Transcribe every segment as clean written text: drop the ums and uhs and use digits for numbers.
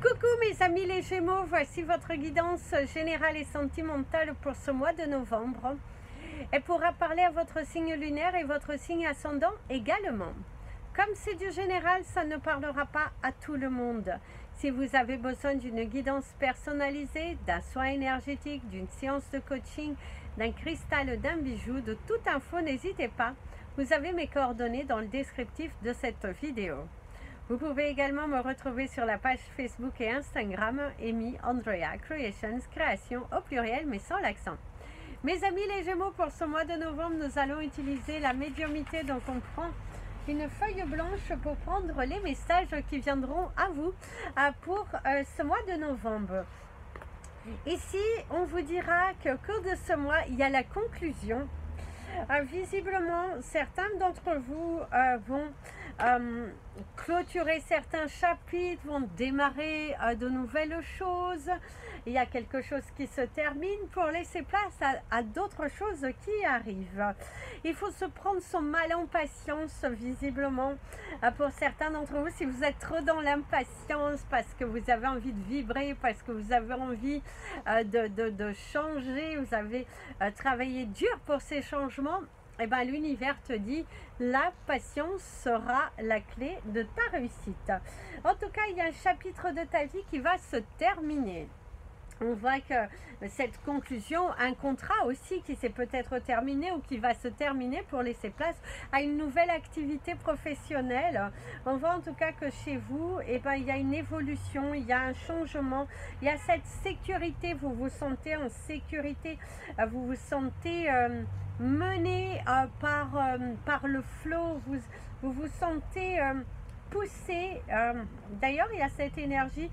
Coucou mes amis les Gémeaux, voici votre guidance générale et sentimentale pour ce mois de novembre. Elle pourra parler à votre signe lunaire et votre signe ascendant également. Comme c'est du général, ça ne parlera pas à tout le monde. Si vous avez besoin d'une guidance personnalisée, d'un soin énergétique, d'une séance de coaching, d'un cristal, d'un bijou, de toute info, n'hésitez pas. Vous avez mes coordonnées dans le descriptif de cette vidéo. Vous pouvez également me retrouver sur la page Facebook et Instagram Amy Andrea Creations, création au pluriel mais sans l'accent. Mes amis les Gémeaux, pour ce mois de novembre, nous allons utiliser la médiumnité. Donc on prend une feuille blanche pour prendre les messages qui viendront à vous pour ce mois de novembre. Ici, on vous dira qu'au cours de ce mois, il y a la conclusion. Visiblement, certains d'entre vous vont clôturer certains chapitres, vont démarrer de nouvelles choses. Il y a quelque chose qui se termine pour laisser place à d'autres choses qui arrivent. Il faut se prendre son mal en patience, visiblement. Pour certains d'entre vous, si vous êtes trop dans l'impatience parce que vous avez envie de vibrer, parce que vous avez envie de changer, vous avez travaillé dur pour ces changements, eh ben, l'univers te dit la patience sera la clé de ta réussite. En tout cas, il y a un chapitre de ta vie qui va se terminer. On voit que cette conclusion, un contrat aussi qui s'est peut-être terminé ou qui va se terminer pour laisser place à une nouvelle activité professionnelle. On voit en tout cas que chez vous, eh ben, il y a une évolution, il y a un changement, il y a cette sécurité, vous vous sentez en sécurité, vous vous sentez mené par le flot, vous vous sentez poussé. D'ailleurs, il y a cette énergie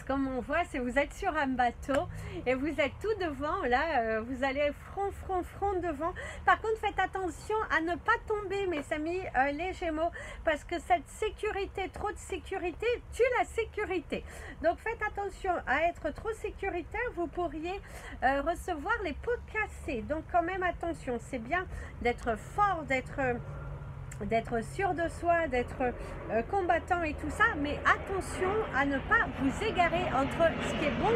comme on voit, c'est vous êtes sur un bateau et vous êtes tout devant, là, vous allez front devant. Par contre, faites attention à ne pas tomber, mes amis les Gémeaux, parce que cette sécurité, trop de sécurité, tue la sécurité. Donc, faites attention à être trop sécuritaire, vous pourriez recevoir les pots cassés. Donc, quand même, attention, c'est bien d'être fort, d'être sûr de soi, d'être combattant et tout ça, mais attention à ne pas vous égarer entre ce qui est bon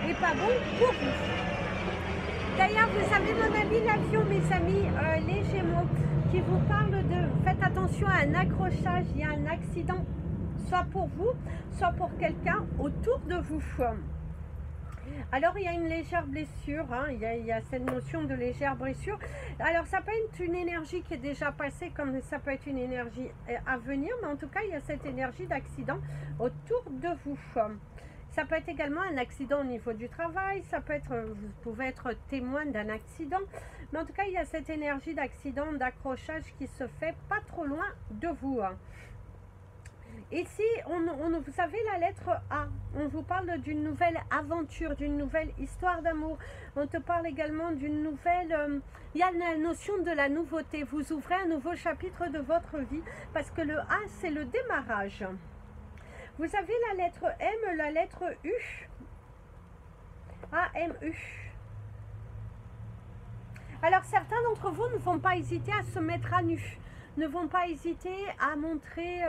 et pas bon pour vous. D'ailleurs, vous avez mon ami l'avion, mes amis les Gémeaux, qui vous parle de faites attention à un accrochage, il y a un accident, soit pour vous, soit pour quelqu'un autour de vous. Alors, il y a une légère blessure, hein, il y a cette notion de légère blessure. Alors, ça peut être une énergie qui est déjà passée, comme ça peut être une énergie à venir, mais en tout cas, il y a cette énergie d'accident autour de vous. Ça peut être également un accident au niveau du travail, ça peut être, vous pouvez être témoin d'un accident, mais en tout cas, il y a cette énergie d'accident, d'accrochage qui se fait pas trop loin de vous. Ici, vous savez la lettre A, on vous parle d'une nouvelle aventure, d'une nouvelle histoire d'amour. On te parle également d'une nouvelle... il y a la notion de la nouveauté. Vous ouvrez un nouveau chapitre de votre vie parce que le A, c'est le démarrage. Vous avez la lettre M, la lettre U. A-M-U. Alors, certains d'entre vous ne vont pas hésiter à se mettre à nu, ne vont pas hésiter à montrer...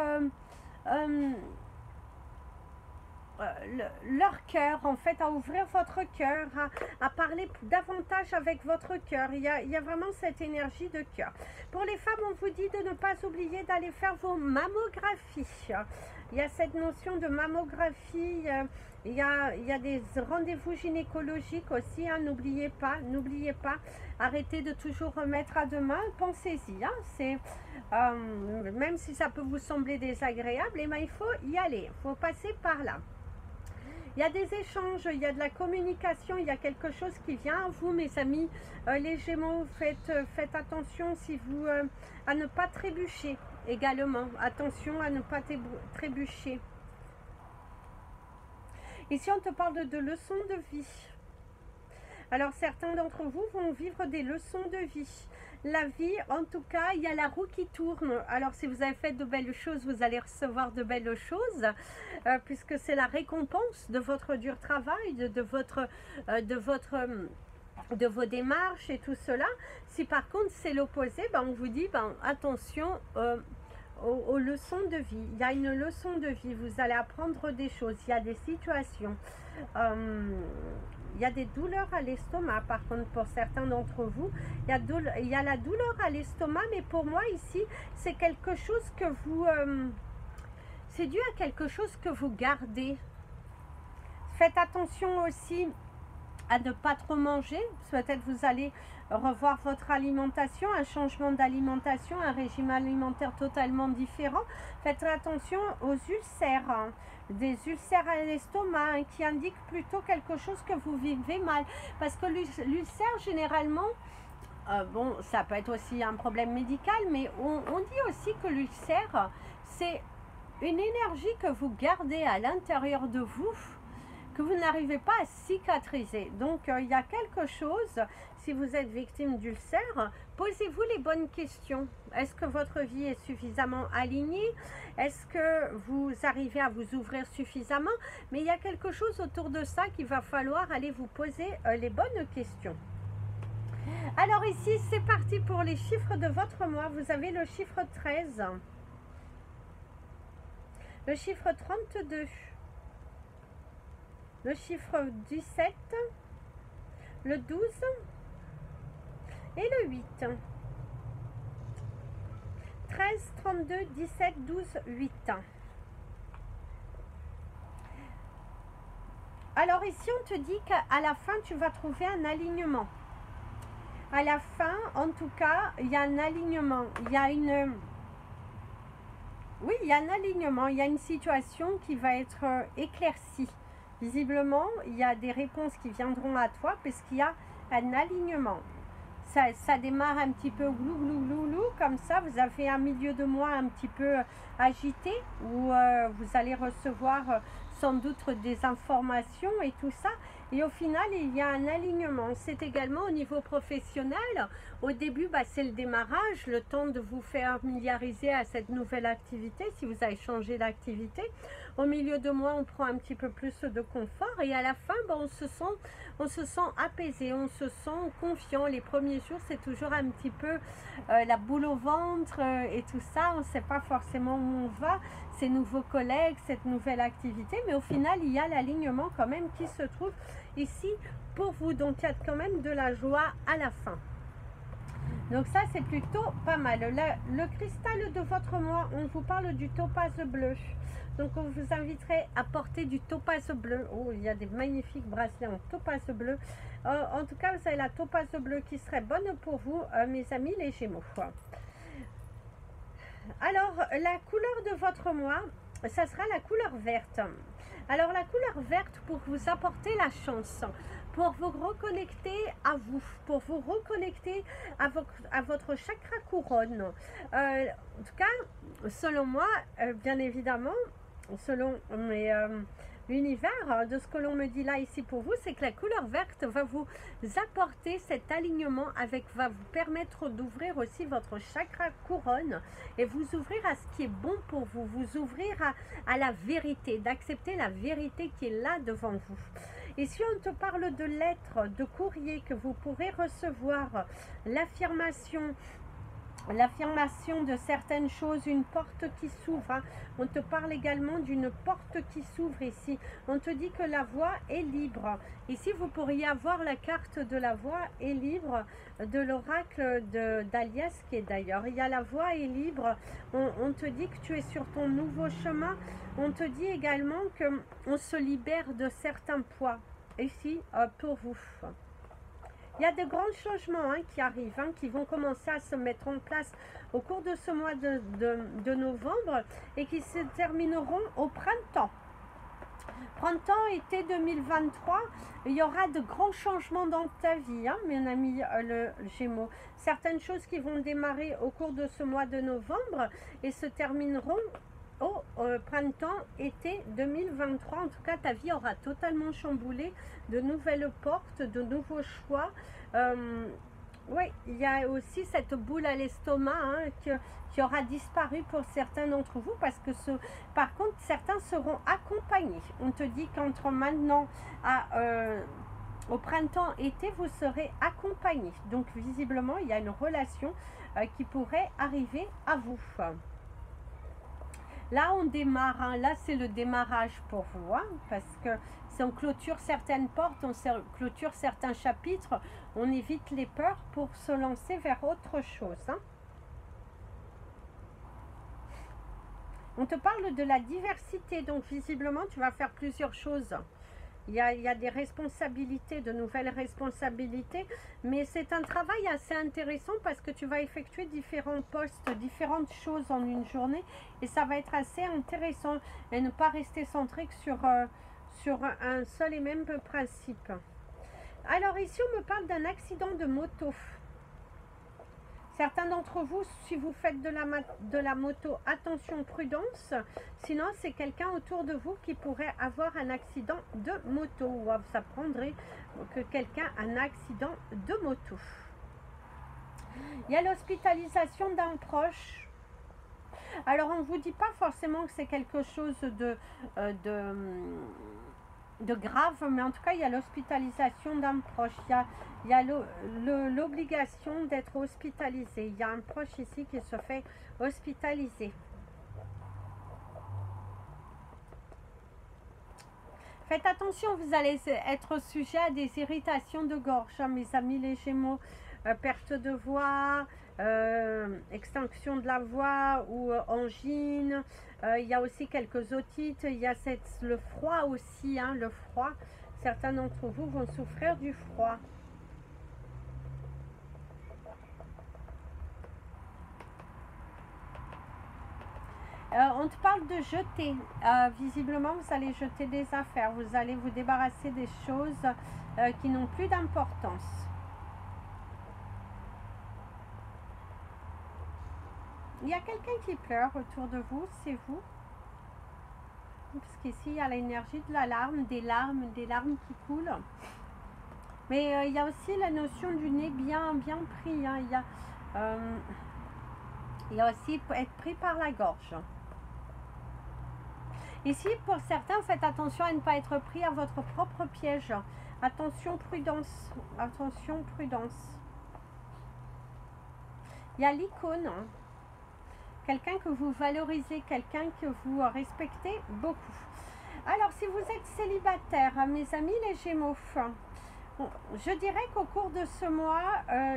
leur cœur, en fait, à ouvrir votre cœur, à parler davantage avec votre cœur. Il y a vraiment cette énergie de cœur. Pour les femmes, on vous dit de ne pas oublier d'aller faire vos mammographies. Il y a cette notion de mammographie, il y a des rendez-vous gynécologiques aussi, hein, n'oubliez pas, arrêtez de toujours remettre à demain, pensez-y, hein, même si ça peut vous sembler désagréable, eh ben, il faut y aller, il faut passer par là. Il y a des échanges, il y a de la communication, il y a quelque chose qui vient à vous, mes amis les Gémeaux. Faites attention si vous, à ne pas trébucher également. Attention à ne pas trébucher. Ici, on te parle de leçons de vie. Alors, certains d'entre vous vont vivre des leçons de vie. La vie, en tout cas, il y a la roue qui tourne. Alors, si vous avez fait de belles choses, vous allez recevoir de belles choses, puisque c'est la récompense de votre dur travail, de vos démarches et tout cela. Si par contre, c'est l'opposé, ben, on vous dit, ben, attention, aux leçons de vie. Il y a une leçon de vie, vous allez apprendre des choses, il y a des situations. Il y a des douleurs à l'estomac, par contre, pour certains d'entre vous. Il y a la douleur à l'estomac, mais pour moi, ici, c'est quelque chose que vous... c'est dû à quelque chose que vous gardez. Faites attention aussi à ne pas trop manger. Peut-être vous allez revoir votre alimentation, un changement d'alimentation, un régime alimentaire totalement différent. Faites attention aux ulcères, hein, des ulcères à l'estomac, hein, qui indiquent plutôt quelque chose que vous vivez mal. Parce que l'ulcère, généralement, bon, ça peut être aussi un problème médical, mais on dit aussi que l'ulcère, c'est une énergie que vous gardez à l'intérieur de vous, que vous n'arrivez pas à cicatriser. Donc, il y a quelque chose, si vous êtes victime d'ulcère, posez-vous les bonnes questions. Est-ce que votre vie est suffisamment alignée? Est-ce que vous arrivez à vous ouvrir suffisamment? Mais il y a quelque chose autour de ça qu'il va falloir aller vous poser les bonnes questions. Alors ici, c'est parti pour les chiffres de votre mois. Vous avez le chiffre 13, le chiffre 32, le chiffre 17, le 12 et le 8. 13, 32, 17, 12, 8. Alors ici, on te dit qu'à la fin, tu vas trouver un alignement. À la fin, en tout cas, il y a un alignement. Il y a une... Oui, il y a un alignement. Il y a une situation qui va être éclaircie. Visiblement, il y a des réponses qui viendront à toi parce qu'il y a un alignement. Ça démarre un petit peu glou, glou, glou, glou, comme ça. Vous avez un milieu de mois un petit peu agité où vous allez recevoir sans doute des informations et tout ça. Et au final, il y a un alignement. C'est également au niveau professionnel. Au début, c'est le démarrage, le temps de vous faire familiariser à cette nouvelle activité, si vous avez changé d'activité. Au milieu de mois, on prend un petit peu plus de confort. Et à la fin, on se sent apaisé, on se sent confiant. Les premiers jours, c'est toujours un petit peu la boule au ventre et tout ça. On ne sait pas forcément où on va, ces nouveaux collègues, cette nouvelle activité. Mais au final, il y a l'alignement quand même qui se trouve ici pour vous. Donc, il y a quand même de la joie à la fin. Donc ça, c'est plutôt pas mal. Le cristal de votre mois, on vous parle du topaze bleu. Donc, on vous inviterait à porter du topaze bleu. Oh, il y a des magnifiques bracelets en topaze bleu. En tout cas, vous avez la topaze bleue qui serait bonne pour vous, mes amis les Gémeaux. Alors, la couleur de votre mois, ça sera la couleur verte. Alors, la couleur verte pour vous apporter la chance, pour vous reconnecter à vous, pour vous reconnecter à votre chakra couronne. En tout cas, selon moi, bien évidemment, selon l'univers, de ce que l'on me dit là ici pour vous, c'est que la couleur verte va vous apporter cet alignement va vous permettre d'ouvrir aussi votre chakra couronne et vous ouvrir à ce qui est bon pour vous, vous ouvrir à la vérité, d'accepter la vérité qui est là devant vous. Et si on te parle de lettres, de courriers que vous pourrez recevoir, l'affirmation de certaines choses, une porte qui s'ouvre, hein. On te parle également d'une porte qui s'ouvre ici. On te dit que la voie est libre. Ici, vous pourriez avoir la carte de la voie est libre de l'oracle d'Alias qui est d'ailleurs. Il y a la voie est libre. On te dit que tu es sur ton nouveau chemin. On te dit également qu'on se libère de certains poids ici pour vous. Il y a de grands changements qui arrivent, qui vont commencer à se mettre en place au cours de ce mois de novembre et qui se termineront au printemps. Printemps, été 2023, il y aura de grands changements dans ta vie, mes amis le Gémeaux. Certaines choses qui vont démarrer au cours de ce mois de novembre et se termineront au printemps, été 2023. En tout cas, ta vie aura totalement chamboulé, de nouvelles portes, de nouveaux choix. Oui, il y a aussi cette boule à l'estomac qui aura disparu pour certains d'entre vous parce que par contre, certains seront accompagnés. On te dit qu'entre maintenant au printemps, été, vous serez accompagnés. Donc, visiblement, il y a une relation qui pourrait arriver à vous. Là, on démarre, hein. Là, c'est le démarrage pour vous, hein, parce que si on clôture certaines portes, on clôture certains chapitres, on évite les peurs pour se lancer vers autre chose, hein. On te parle de la diversité, donc visiblement, tu vas faire plusieurs choses. Il y a des responsabilités, de nouvelles responsabilités, mais c'est un travail assez intéressant parce que tu vas effectuer différents postes, différentes choses en une journée et ça va être assez intéressant et ne pas rester centré sur un seul et même principe. Alors ici, on me parle d'un accident de moto. Certains d'entre vous, si vous faites de la moto, attention, prudence. Sinon, c'est quelqu'un autour de vous qui pourrait avoir un accident de moto. Ou ça prendrait que quelqu'un a un accident de moto. Il y a l'hospitalisation d'un proche. Alors, on ne vous dit pas forcément que c'est quelque chose de grave, mais en tout cas, il y a l'hospitalisation d'un proche. Il y a l'obligation d'être hospitalisé. Il y a un proche ici qui se fait hospitaliser. Faites attention, vous allez être sujet à des irritations de gorge, hein, mes amis les Gémeaux. Perte de voix, extinction de la voix ou angine. Il y a aussi quelques otites. Il y a le froid aussi, hein, le froid. Certains d'entre vous vont souffrir du froid. On te parle de jeter. Visiblement, vous allez jeter des affaires. Vous allez vous débarrasser des choses qui n'ont plus d'importance. Il y a quelqu'un qui pleure autour de vous, c'est vous. Parce qu'ici, il y a l'énergie de la larme, des larmes qui coulent. Mais il y a aussi la notion du nez bien pris. Hein. Il y a aussi être pris par la gorge. Ici, pour certains, faites attention à ne pas être pris à votre propre piège. Attention, prudence. Attention, prudence. Il y a l'icône. Quelqu'un que vous valorisez, quelqu'un que vous respectez beaucoup. Alors, si vous êtes célibataire, mes amis les Gémeaux, je dirais qu'au cours de ce mois,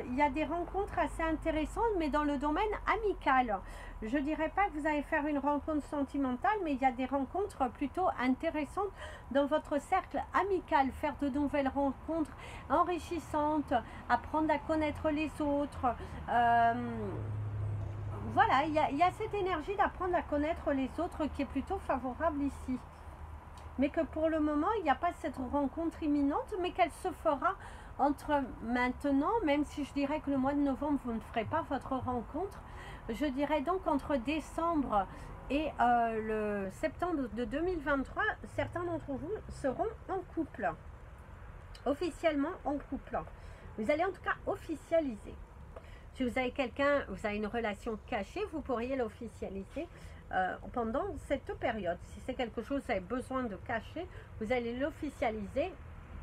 il y a des rencontres assez intéressantes, mais dans le domaine amical. Je ne dirais pas que vous allez faire une rencontre sentimentale, mais il y a des rencontres plutôt intéressantes dans votre cercle amical. Faire de nouvelles rencontres enrichissantes, apprendre à connaître les autres. Voilà, il y a cette énergie d'apprendre à connaître les autres qui est plutôt favorable ici. Mais que pour le moment, il n'y a pas cette rencontre imminente, mais qu'elle se fera entre maintenant, même si je dirais que le mois de novembre, vous ne ferez pas votre rencontre. Je dirais donc entre décembre et le septembre de 2023, certains d'entre vous seront en couple. Officiellement en couple. Vous allez en tout cas officialiser. Si vous avez quelqu'un, vous avez une relation cachée, vous pourriez l'officialiser pendant cette période. Si c'est quelque chose que vous avez besoin de cacher, vous allez l'officialiser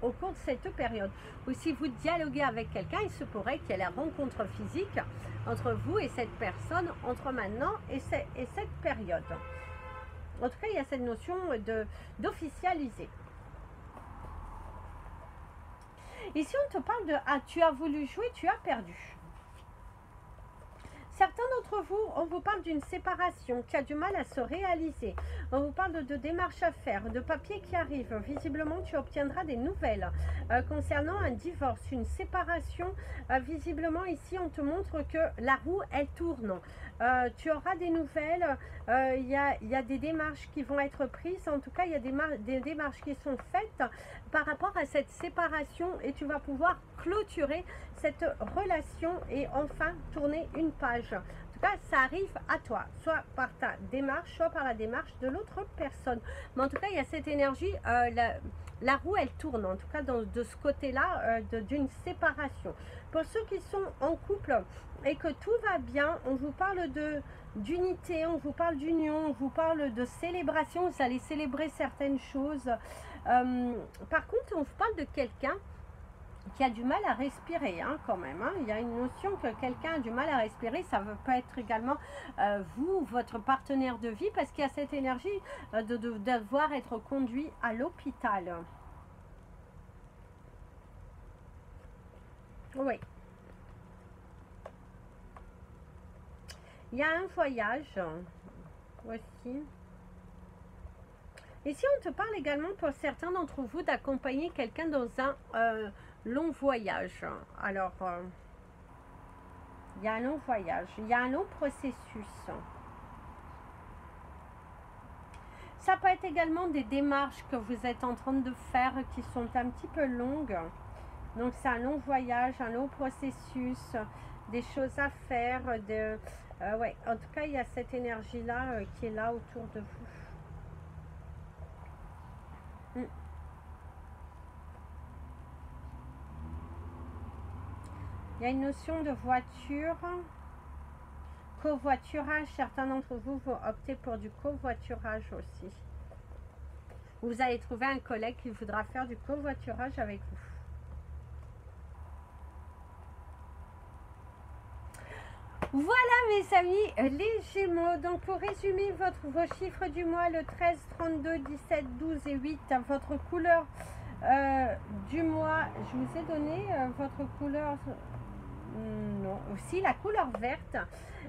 au cours de cette période. Ou si vous dialoguez avec quelqu'un, il se pourrait qu'il y ait la rencontre physique entre vous et cette personne, entre maintenant et cette période. En tout cas, il y a cette notion d'officialiser. Ici, on te parle de « Ah, tu as voulu jouer, tu as perdu ». Certains d'entre vous, on vous parle d'une séparation qui a du mal à se réaliser. On vous parle de démarches à faire, de papiers qui arrivent. Visiblement, tu obtiendras des nouvelles concernant un divorce, une séparation. Visiblement, ici, on te montre que la roue, elle tourne. Tu auras des nouvelles. Il y a des démarches qui vont être prises. En tout cas, il y a des démarches qui sont faites par rapport à cette séparation et tu vas pouvoir clôturer cette relation et enfin tourner une page. En tout cas, ça arrive à toi, soit par ta démarche, soit par la démarche de l'autre personne. Mais en tout cas, il y a cette énergie, la roue, elle tourne, en tout cas de ce côté-là, d'une séparation. Pour ceux qui sont en couple et que tout va bien, on vous parle d'unité, on vous parle d'union, on vous parle de célébration, vous allez célébrer certaines choses. Par contre, on vous parle de quelqu'un qui a du mal à respirer, hein, quand même. Hein. Il y a une notion que quelqu'un a du mal à respirer. Ça peut être également vous, votre partenaire de vie, parce qu'il y a cette énergie de devoir être conduit à l'hôpital. Oui. Il y a un voyage aussi. Et si on te parle également pour certains d'entre vous d'accompagner quelqu'un dans un long voyage. Alors, il y a un long voyage, il y a un long processus. Ça peut être également des démarches que vous êtes en train de faire qui sont un petit peu longues. Donc c'est un long voyage, un long processus, des choses à faire. Ouais, en tout cas, il y a cette énergie-là qui est là autour de vous. Il y a une notion de voiture, covoiturage. Certains d'entre vous vont opter pour du covoiturage aussi. Vous allez trouver un collègue qui voudra faire du covoiturage avec vous. Voilà mes amis, les Gémeaux. Donc pour résumer vos chiffres du mois, le 13, 32, 17, 12 et 8, votre couleur du mois, je vous ai donné votre couleur, non, aussi la couleur verte,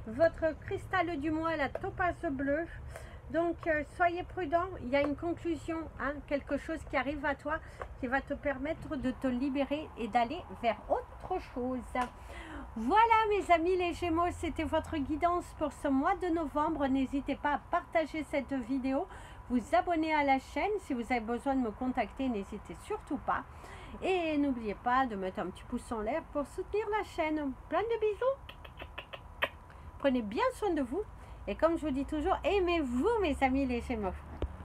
votre cristal du mois, la topaze bleue. Donc soyez prudents, il y a une conclusion, hein, quelque chose qui arrive à toi qui va te permettre de te libérer et d'aller vers autre chose. Voilà mes amis les Gémeaux, c'était votre guidance pour ce mois de novembre. N'hésitez pas à partager cette vidéo, vous abonner à la chaîne. Si vous avez besoin de me contacter, n'hésitez surtout pas. Et n'oubliez pas de mettre un petit pouce en l'air pour soutenir la chaîne. Plein de bisous. Prenez bien soin de vous. Et comme je vous dis toujours, aimez-vous mes amis les Gémeaux.